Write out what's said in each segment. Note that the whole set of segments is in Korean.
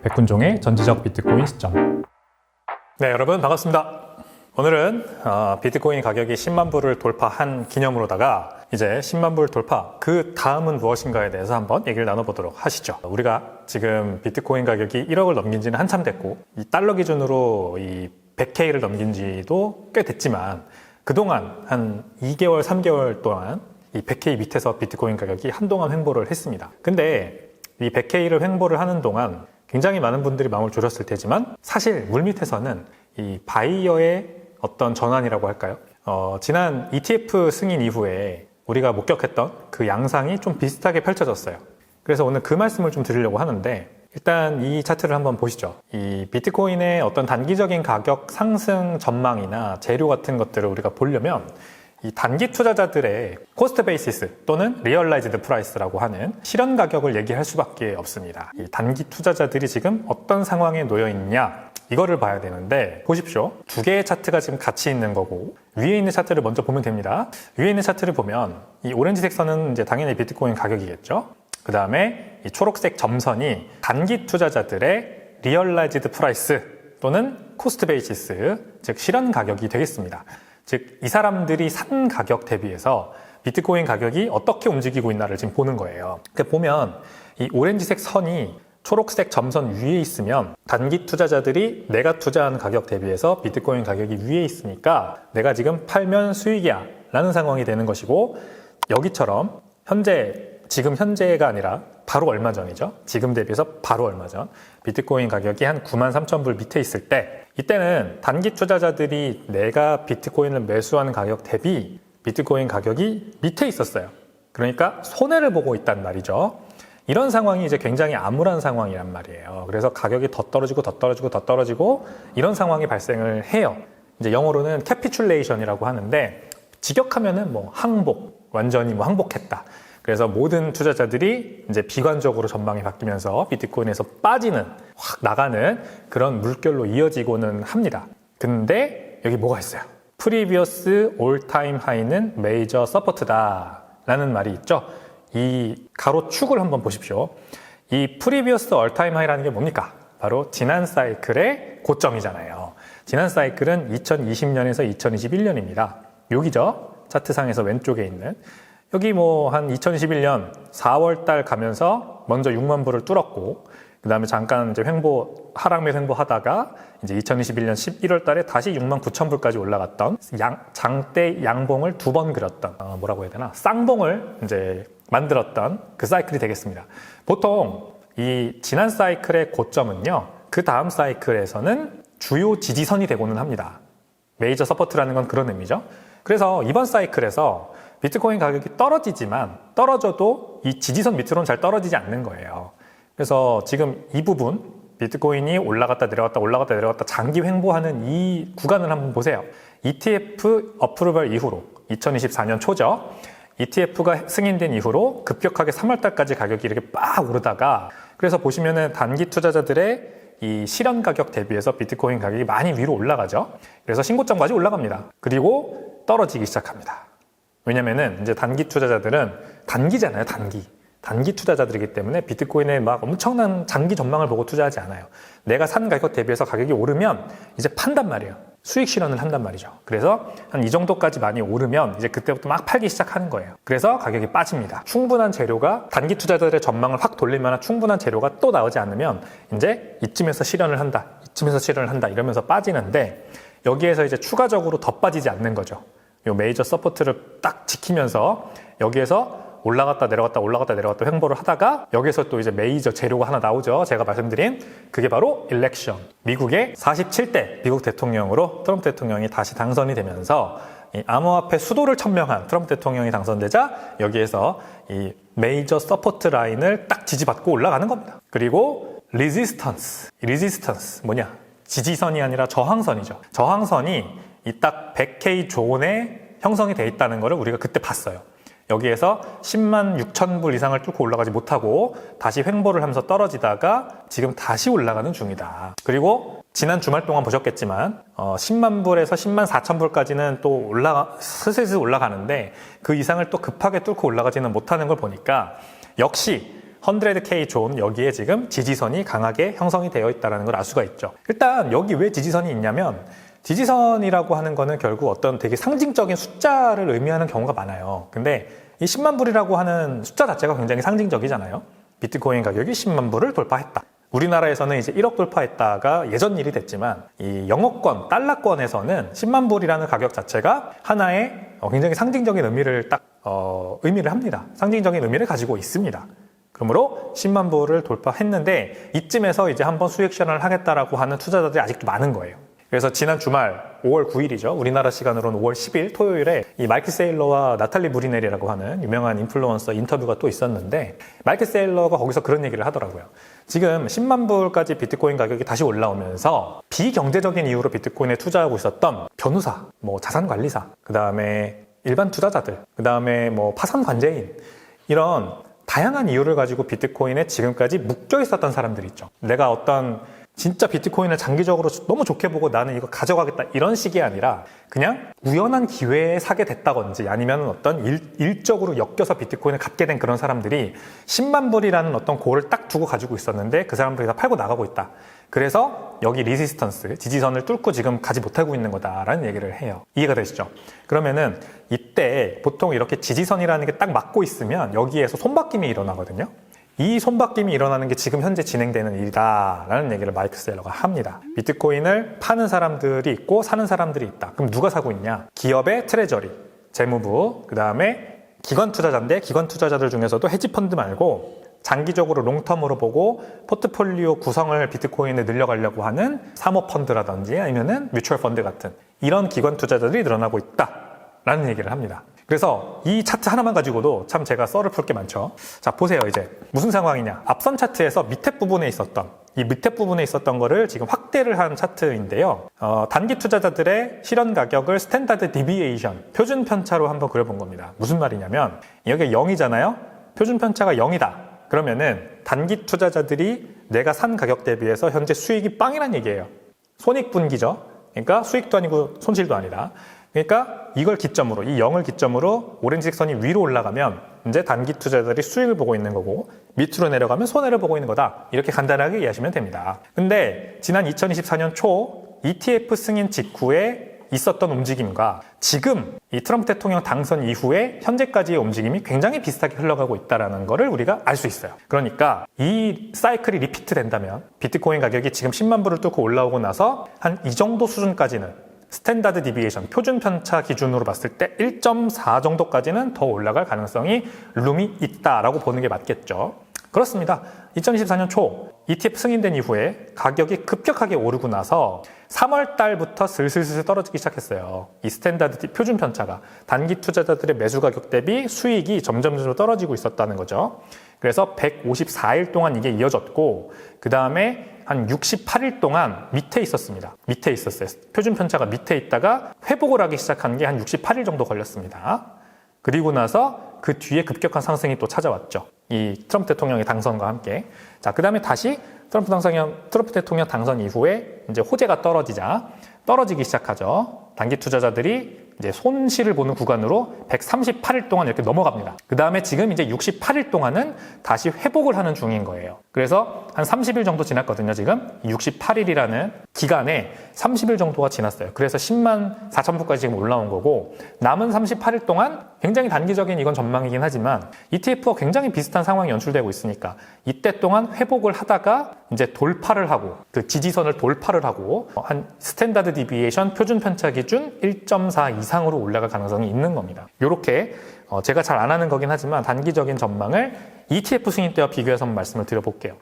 백훈종의 전지적 비트코인 시점. 네, 여러분 반갑습니다. 오늘은 비트코인 가격이 10만 불을 돌파한 기념으로다가 이제 10만 불 돌파, 그 다음은 무엇인가에 대해서 한번 얘기를 나눠보도록 하시죠. 우리가 지금 비트코인 가격이 1억을 넘긴 지는 한참 됐고, 이 달러 기준으로 이 100K를 넘긴 지도 꽤 됐지만, 그동안 한 2개월, 3개월 동안 이 100K 밑에서 비트코인 가격이 한동안 횡보를 했습니다. 근데 이 100K를 횡보를 하는 동안 굉장히 많은 분들이 마음을 졸였을 테지만, 사실 물밑에서는 이 바이어의 어떤 전환이라고 할까요? 지난 ETF 승인 이후에 우리가 목격했던 그 양상이 좀 비슷하게 펼쳐졌어요. 그래서 오늘 그 말씀을 좀 드리려고 하는데, 일단 이 차트를 한번 보시죠. 이 비트코인의 어떤 단기적인 가격 상승 전망이나 재료 같은 것들을 우리가 보려면 이 단기 투자자들의 코스트 베이시스 또는 리얼라이즈드 프라이스라고 하는 실현 가격을 얘기할 수밖에 없습니다. 이 단기 투자자들이 지금 어떤 상황에 놓여 있냐, 이거를 봐야 되는데, 보십시오. 두 개의 차트가 지금 같이 있는 거고, 위에 있는 차트를 먼저 보면 됩니다. 위에 있는 차트를 보면 이 오렌지색 선은 이제 당연히 비트코인 가격이겠죠. 그 다음에 이 초록색 점선이 단기 투자자들의 리얼라이즈드 프라이스 또는 코스트 베이시스, 즉 실현 가격이 되겠습니다. 즉, 이 사람들이 산 가격 대비해서 비트코인 가격이 어떻게 움직이고 있나를 지금 보는 거예요. 그러니까 보면 이 오렌지색 선이 초록색 점선 위에 있으면 단기 투자자들이 내가 투자한 가격 대비해서 비트코인 가격이 위에 있으니까 내가 지금 팔면 수익이야 라는 상황이 되는 것이고, 여기처럼 지금 현재가 아니라 바로 얼마 전이죠. 지금 대비해서 바로 얼마 전 비트코인 가격이 한 93,000불 밑에 있을 때, 이때는 단기 투자자들이 내가 비트코인을 매수하는 가격 대비 비트코인 가격이 밑에 있었어요. 그러니까 손해를 보고 있단 말이죠. 이런 상황이 이제 굉장히 암울한 상황이란 말이에요. 그래서 가격이 더 떨어지고 더 떨어지고 더 떨어지고 이런 상황이 발생을 해요. 이제 영어로는 캐피출레이션이라고 하는데, 직역하면은 뭐 항복, 완전히 뭐 항복했다. 그래서 모든 투자자들이 이제 비관적으로 전망이 바뀌면서 비트코인에서 빠지는, 확 나가는 그런 물결로 이어지고는 합니다. 근데 여기 뭐가 있어요? Previous all-time high는 major support다 라는 말이 있죠. 이 가로축을 한번 보십시오. 이 Previous all-time high라는 게 뭡니까? 바로 지난 사이클의 고점이잖아요. 지난 사이클은 2020년에서 2021년입니다. 여기죠. 차트상에서 왼쪽에 있는. 여기 뭐 한 2021년 4월 달 가면서 먼저 6만 불을 뚫었고, 그 다음에 잠깐 이제 하락 매 횡보 하다가 이제 2021년 11월 달에 다시 6만 9천 불까지 올라갔던 장대 양봉을 두 번 그렸던, 뭐라고 해야 되나? 쌍봉을 이제 만들었던 그 사이클이 되겠습니다. 보통 이 지난 사이클의 고점은요, 그 다음 사이클에서는 주요 지지선이 되고는 합니다. 메이저 서포트라는 건 그런 의미죠. 그래서 이번 사이클에서 비트코인 가격이 떨어지지만, 떨어져도 이 지지선 밑으로는 잘 떨어지지 않는 거예요. 그래서 지금 이 부분, 비트코인이 올라갔다 내려갔다 올라갔다 내려갔다 장기 횡보하는 이 구간을 한번 보세요. ETF 어프루벌 이후로 2024년 초죠. ETF가 승인된 이후로 급격하게 3월달까지 가격이 이렇게 빡 오르다가, 그래서 보시면은 단기 투자자들의 이 실현 가격 대비해서 비트코인 가격이 많이 위로 올라가죠. 그래서 신고점까지 올라갑니다. 그리고 떨어지기 시작합니다. 왜냐면은 이제 단기 투자자들은 단기잖아요, 단기 투자자들이기 때문에 비트코인에 막 엄청난 장기 전망을 보고 투자하지 않아요. 내가 산 가격 대비해서 가격이 오르면 이제 판단 말이에요. 수익 실현을 한단 말이죠. 그래서 한 이 정도까지 많이 오르면 이제 그때부터 막 팔기 시작하는 거예요. 그래서 가격이 빠집니다. 충분한 재료가, 단기 투자자들의 전망을 확 돌릴 만한 충분한 재료가 또 나오지 않으면 이제 이쯤에서 실현을 한다, 이쯤에서 실현을 한다 이러면서 빠지는데, 여기에서 이제 추가적으로 더 빠지지 않는 거죠. 요 메이저 서포트를 딱 지키면서 여기에서 올라갔다 내려갔다 올라갔다 내려갔다 횡보를 하다가, 여기서 또 이제 메이저 재료가 하나 나오죠. 제가 말씀드린 그게 바로 일렉션. 미국의 47대 미국 대통령으로 트럼프 대통령이 다시 당선이 되면서 이 암호화폐 수도를 천명한 트럼프 대통령이 당선되자, 여기에서 이 메이저 서포트 라인을 딱 지지받고 올라가는 겁니다. 그리고 리지스턴스 뭐냐? 지지선이 아니라 저항선이죠. 저항선이 이 딱 100K 존에 형성이 돼 있다는 거를 우리가 그때 봤어요. 여기에서 10만 6천 불 이상을 뚫고 올라가지 못하고 다시 횡보를 하면서 떨어지다가 지금 다시 올라가는 중이다. 그리고 지난 주말 동안 보셨겠지만 10만 불에서 10만 4천 불까지는 또 슬슬 올라가는데, 그 이상을 또 급하게 뚫고 올라가지는 못하는 걸 보니까 역시 100K 존 여기에 지금 지지선이 강하게 형성이 되어 있다는 걸 알 수가 있죠. 일단 여기 왜 지지선이 있냐면 지지선이라고 하는 거는 결국 어떤 되게 상징적인 숫자를 의미하는 경우가 많아요. 근데 이 10만 불이라고 하는 숫자 자체가 굉장히 상징적이잖아요. 비트코인 가격이 10만 불을 돌파했다. 우리나라에서는 이제 1억 돌파했다가 예전 일이 됐지만 이 영어권, 달러권에서는 10만 불이라는 가격 자체가 하나의 굉장히 상징적인 의미를 의미를 합니다. 상징적인 의미를 가지고 있습니다. 그러므로 10만 불을 돌파했는데 이쯤에서 이제 한번 수익 실현을 하겠다라고 하는 투자자들이 아직도 많은 거예요. 그래서 지난 주말 5월 9일이죠. 우리나라 시간으로는 5월 10일 토요일에 이 마이클 세일러와 나탈리 브리넬이라고 하는 유명한 인플루언서 인터뷰가 또 있었는데 마이클 세일러가 거기서 그런 얘기를 하더라고요. 지금 10만 불까지 비트코인 가격이 다시 올라오면서 비경제적인 이유로 비트코인에 투자하고 있었던 변호사, 자산관리사, 그 다음에 일반 투자자들, 그 다음에 파산관제인 이런 다양한 이유를 가지고 비트코인에 지금까지 묶여 있었던 사람들이 있죠. 내가 어떤 진짜 비트코인을 장기적으로 너무 좋게 보고 나는 이거 가져가겠다 이런 식이 아니라 그냥 우연한 기회에 사게 됐다든지 아니면 어떤 일적으로 엮여서 비트코인을 갖게 된 그런 사람들이 10만 불이라는 어떤 골을 딱 두고 가지고 있었는데 그 사람들이 다 팔고 나가고 있다. 그래서 여기 리지스턴스, 지지선을 뚫고 지금 가지 못하고 있는 거다라는 얘기를 해요. 이해가 되시죠? 그러면은 이때 보통 이렇게 지지선이라는 게 딱 막고 있으면 여기에서 손바뀜이 일어나거든요. 이 손바뀜이 일어나는 게 지금 현재 진행되는 일이다라는 얘기를 마이클 세일러가 합니다. 비트코인을 파는 사람들이 있고 사는 사람들이 있다. 그럼 누가 사고 있냐? 기업의 트레저리, 재무부, 그 다음에 기관 투자자인데 기관 투자자들 중에서도 헤지펀드 말고 장기적으로 롱텀으로 보고 포트폴리오 구성을 비트코인에 늘려가려고 하는 사모펀드라든지 아니면은 뮤추얼 펀드 같은 이런 기관 투자자들이 늘어나고 있다라는 얘기를 합니다. 그래서 이 차트 하나만 가지고도 참 제가 썰을 풀 게 많죠. 자, 보세요. 이제 무슨 상황이냐. 앞선 차트에서 밑에 부분에 있었던 거를 지금 확대를 한 차트인데요. 단기 투자자들의 실현 가격을 스탠다드 디비에이션, 표준 편차로 한번 그려본 겁니다. 무슨 말이냐면 여기 0이잖아요. 표준 편차가 0이다. 그러면은 단기 투자자들이 내가 산 가격 대비해서 현재 수익이 빵이란 얘기예요. 손익분기죠. 그러니까 수익도 아니고 손실도 아니다. 그러니까 이걸 기점으로, 이 0을 기점으로 오렌지색 선이 위로 올라가면 이제 단기 투자자들이 수익을 보고 있는 거고 밑으로 내려가면 손해를 보고 있는 거다. 이렇게 간단하게 이해하시면 됩니다. 근데 지난 2024년 초 ETF 승인 직후에 있었던 움직임과 지금 이 트럼프 대통령 당선 이후에 현재까지의 움직임이 굉장히 비슷하게 흘러가고 있다는 것을 우리가 알 수 있어요. 그러니까 이 사이클이 리피트 된다면 비트코인 가격이 지금 10만 불을 뚫고 올라오고 나서 한 이 정도 수준까지는 스탠다드 디비에이션, 표준 편차 기준으로 봤을 때 1.4 정도까지는 더 올라갈 가능성이 룸이 있다라고 보는 게 맞겠죠. 그렇습니다. 2024년 초 ETF 승인된 이후에 가격이 급격하게 오르고 나서 3월 달부터 슬슬 떨어지기 시작했어요. 이 스탠다드 표준 편차가 단기 투자자들의 매수 가격 대비 수익이 점점 떨어지고 있었다는 거죠. 그래서 154일 동안 이게 이어졌고 그 다음에 한 68일 동안 밑에 있었습니다. 밑에 있었어요. 표준 편차가 밑에 있다가 회복을 하기 시작한 게 한 68일 정도 걸렸습니다. 그리고 나서 그 뒤에 급격한 상승이 또 찾아왔죠. 이 트럼프 대통령의 당선과 함께. 자, 그 다음에 다시 트럼프 대통령 당선 이후에 이제 호재가 떨어지기 시작하죠. 단기 투자자들이 이제 손실을 보는 구간으로 138일 동안 이렇게 넘어갑니다. 그 다음에 지금 이제 68일 동안은 다시 회복을 하는 중인 거예요. 그래서 한 30일 정도 지났거든요. 지금 68일이라는 기간에 30일 정도가 지났어요. 그래서 10만 4천 불까지 지금 올라온 거고 남은 38일 동안 굉장히 단기적인 이건 전망이긴 하지만 ETF와 굉장히 비슷한 상황이 연출되고 있으니까 이때 동안 회복을 하다가 이제 돌파를 하고 그 지지선을 돌파를 하고 한 스탠다드 디비에이션 표준 편차 기준 1.4 이상으로 올라갈 가능성이 있는 겁니다. 이렇게 제가 잘 안 하는 거긴 하지만 단기적인 전망을 ETF 승인 때와 비교해서 한번 말씀을 드려볼게요.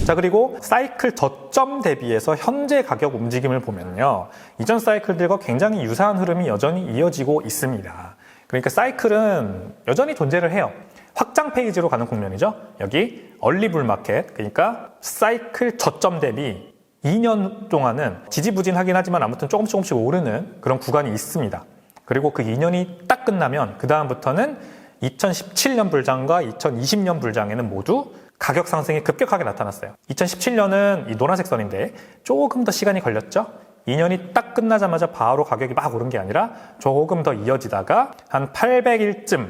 자, 그리고 사이클 저점 대비해서 현재 가격 움직임을 보면요. 이전 사이클들과 굉장히 유사한 흐름이 여전히 이어지고 있습니다. 그러니까 사이클은 여전히 존재를 해요. 확장 페이지로 가는 국면이죠. 여기 얼리불 마켓, 그러니까 사이클 저점 대비 2년 동안은 지지부진하긴 하지만 아무튼 조금씩 오르는 그런 구간이 있습니다. 그리고 그 2년이 딱 끝나면 그 다음부터는 2017년 불장과 2020년 불장에는 모두 가격 상승이 급격하게 나타났어요. 2017년은 이 노란색 선인데 조금 더 시간이 걸렸죠. 2년이 딱 끝나자마자 바로 가격이 막 오른 게 아니라 조금 더 이어지다가 한 810일쯤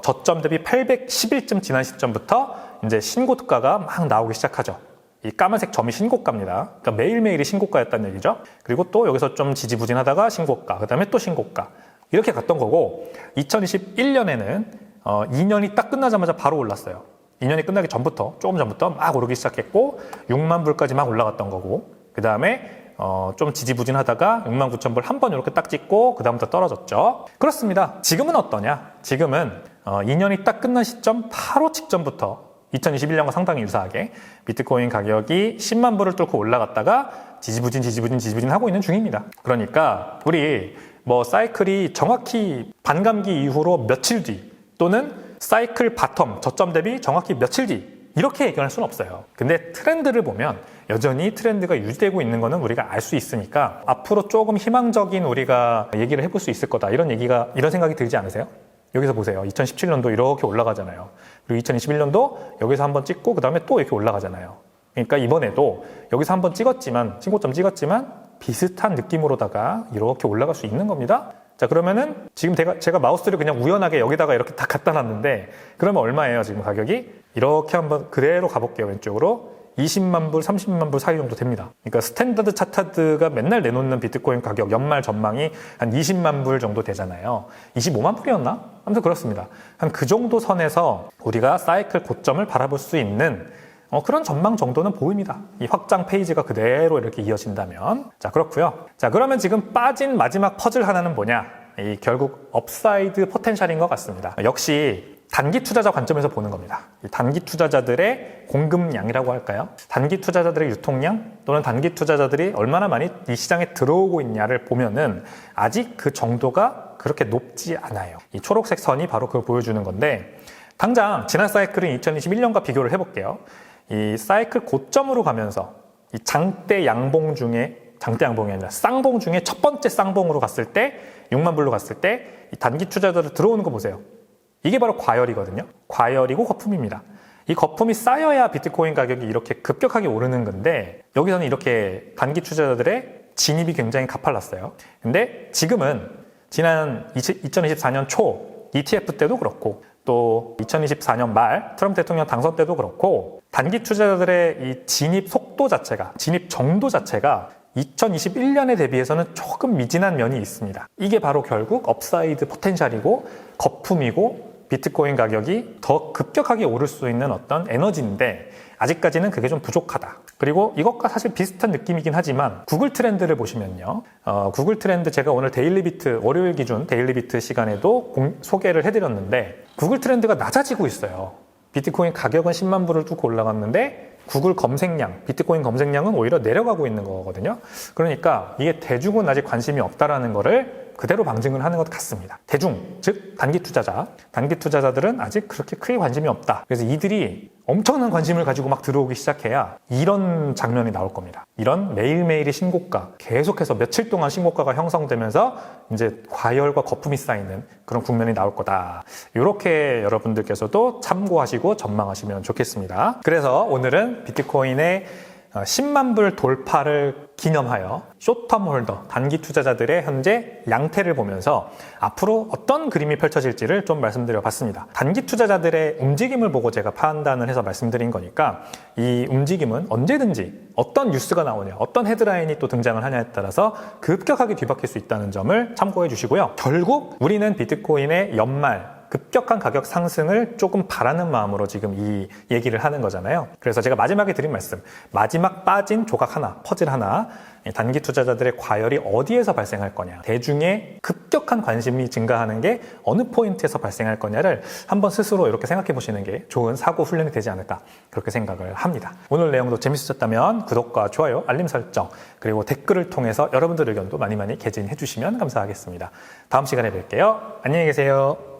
저점 대비 811점 지난 시점부터 이제 신고가가 막 나오기 시작하죠. 이 까만색 점이 신고가입니다. 그러니까 매일매일이 신고가였다는 얘기죠. 그리고 또 여기서 좀 지지부진하다가 신고가, 그 다음에 또 신고가. 이렇게 갔던 거고, 2021년에는 2년이 딱 끝나자마자 바로 올랐어요. 2년이 끝나기 전부터, 조금 전부터 막 오르기 시작했고, 6만 불까지 막 올라갔던 거고, 그 다음에 좀 지지부진하다가 6만 9천 불 한 번 이렇게 딱 찍고, 그 다음부터 떨어졌죠. 그렇습니다. 지금은 어떠냐? 지금은 2년이 딱 끝난 시점 바로 직전부터 2021년과 상당히 유사하게 비트코인 가격이 10만 불을 뚫고 올라갔다가 지지부진 하고 있는 중입니다. 그러니까 우리 사이클이 정확히 반감기 이후로 며칠 뒤 또는 사이클 바텀 저점 대비 정확히 며칠 뒤 이렇게 예견할 수는 없어요. 근데 트렌드를 보면 여전히 트렌드가 유지되고 있는 거는 우리가 알 수 있으니까 앞으로 조금 희망적인 우리가 얘기를 해볼 수 있을 거다. 이런 생각이 들지 않으세요? 여기서 보세요. 2017년도 이렇게 올라가잖아요. 그리고 2021년도 여기서 한번 찍고 그 다음에 또 이렇게 올라가잖아요. 그러니까 이번에도 여기서 한번 찍었지만 신고점 찍었지만 비슷한 느낌으로다가 이렇게 올라갈 수 있는 겁니다. 자, 그러면은 지금 제가 마우스를 그냥 우연하게 여기다가 이렇게 다 갖다 놨는데 그러면 얼마예요 지금 가격이? 이렇게 한번 그대로 가볼게요. 왼쪽으로 20만 불, 30만 불 사이 정도 됩니다. 그러니까 스탠다드 차트가 맨날 내놓는 비트코인 가격 연말 전망이 한 20만 불 정도 되잖아요. 25만 불이었나? 아무튼 그렇습니다. 한 그 정도 선에서 우리가 사이클 고점을 바라볼 수 있는 그런 전망 정도는 보입니다. 이 확장 페이지가 그대로 이렇게 이어진다면. 자, 그렇고요. 자, 그러면 지금 빠진 마지막 퍼즐 하나는 뭐냐? 이 결국 업사이드 포텐셜인 것 같습니다. 역시 단기 투자자 관점에서 보는 겁니다. 이 단기 투자자들의 공급량이라고 할까요? 단기 투자자들의 유통량 또는 단기 투자자들이 얼마나 많이 이 시장에 들어오고 있냐를 보면은 아직 그 정도가 그렇게 높지 않아요. 이 초록색 선이 바로 그걸 보여주는 건데 당장 지난 사이클인 2021년과 비교를 해볼게요. 이 사이클 고점으로 가면서 이 장대 양봉이 아니라 쌍봉 중에 첫 번째 쌍봉으로 갔을 때 6만 불로 갔을 때 이 단기 투자자들 들어오는 거 보세요. 이게 바로 과열이거든요. 과열이고 거품입니다. 이 거품이 쌓여야 비트코인 가격이 이렇게 급격하게 오르는 건데 여기서는 이렇게 단기 투자자들의 진입이 굉장히 가팔랐어요. 근데 지금은 지난 2024년 초 ETF 때도 그렇고 또 2024년 말 트럼프 대통령 당선 때도 그렇고 단기 투자자들의 이 진입 속도 자체가 진입 정도 자체가 2021년에 대비해서는 조금 미진한 면이 있습니다. 이게 바로 결국 업사이드 포텐셜이고 거품이고 비트코인 가격이 더 급격하게 오를 수 있는 어떤 에너지인데 아직까지는 그게 좀 부족하다. 그리고 이것과 사실 비슷한 느낌이긴 하지만 구글 트렌드를 보시면요. 구글 트렌드 제가 오늘 데일리비트 월요일 기준 데일리비트 시간에도 소개를 해드렸는데 구글 트렌드가 낮아지고 있어요. 비트코인 가격은 10만 불을 뚫고 올라갔는데 구글 검색량, 비트코인 검색량은 오히려 내려가고 있는 거거든요. 그러니까 이게 대중은 아직 관심이 없다라는 거를 그대로 방증을 하는 것 같습니다. 대중, 즉 단기 투자자들은 아직 그렇게 크게 관심이 없다. 그래서 이들이 엄청난 관심을 가지고 막 들어오기 시작해야 이런 장면이 나올 겁니다. 이런 매일매일의 신고가, 계속해서 며칠 동안 신고가가 형성되면서 이제 과열과 거품이 쌓이는 그런 국면이 나올 거다. 이렇게 여러분들께서도 참고하시고 전망하시면 좋겠습니다. 그래서 오늘은 비트코인의 10만 불 돌파를 기념하여 숏텀 홀더, 단기 투자자들의 현재 양태를 보면서 앞으로 어떤 그림이 펼쳐질지를 좀 말씀드려 봤습니다. 단기 투자자들의 움직임을 보고 제가 판단을 해서 말씀드린 거니까 이 움직임은 언제든지 어떤 뉴스가 나오냐, 어떤 헤드라인이 또 등장을 하냐에 따라서 급격하게 뒤바뀔 수 있다는 점을 참고해 주시고요. 결국 우리는 비트코인의 연말 급격한 가격 상승을 조금 바라는 마음으로 지금 이 얘기를 하는 거잖아요. 그래서 제가 마지막에 드린 말씀, 마지막 빠진 조각 하나, 퍼즐 하나, 단기 투자자들의 과열이 어디에서 발생할 거냐, 대중의 급격한 관심이 증가하는 게 어느 포인트에서 발생할 거냐를 한번 스스로 이렇게 생각해 보시는 게 좋은 사고 훈련이 되지 않을까 그렇게 생각을 합니다. 오늘 내용도 재밌으셨다면 구독과 좋아요, 알림 설정 그리고 댓글을 통해서 여러분들 의견도 많이 개진해 주시면 감사하겠습니다. 다음 시간에 뵐게요. 안녕히 계세요.